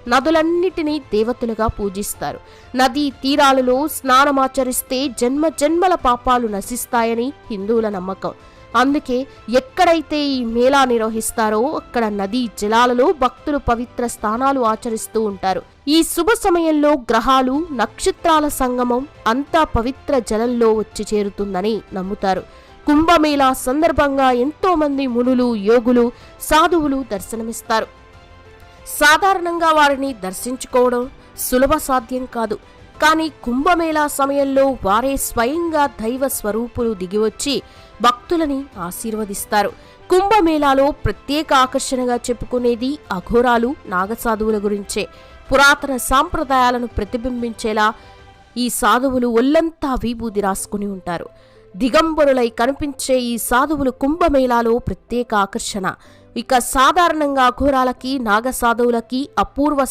నదులన్నిటినీ దేవతలుగా పూజిస్తారు. నదీ తీరాలలో స్నానమాచరిస్తే జన్మజన్మల పాపాలు నశిస్తాయని హిందువుల నమ్మకం. అందుకే ఎక్కడైతే ఈ మేళా నిర్వహిస్తారో అక్కడ నదీ జలాలలో భక్తులు పవిత్ర స్నానాలు ఆచరిస్తూ ఉంటారు. ఈ శుభ సమయంలో గ్రహాలు, నక్షత్రాల సంగమం అంతా పవిత్ర జలంలో వచ్చి చేరుతుందని నమ్ముతారు. కుంభమేళా సందర్భంగా ఎంతో మంది మునులు, యోగులు, సాధువులు దర్శనమిస్తారు. సాధారణంగా వారిని దర్శించుకోవడం సులభ సాధ్యం కాదు. కానీ కుంభమేళా సమయంలో వారే స్వయంగా దైవ స్వరూపులు దిగివచ్చి భక్తులని ఆశీర్వదిస్తారు. కుంభమేళాలో ప్రత్యేక ఆకర్షణగా చెప్పుకునేది అఘోరాలు, నాగసాధువుల గురించే. పురాతన సాంప్రదాయాలను ప్రతిబింబించేలా ఈ సాధువులు ఒళ్లంతా విభూది రాసుకుని ఉంటారు. దిగంబరులై కనిపించే ఈ సాధువులు కుంభమేళాలో ప్రత్యేక ఆకర్షణ. ఇక సాధారణంగా అఘోరాలకి, నాగసాధువులకి అపూర్వ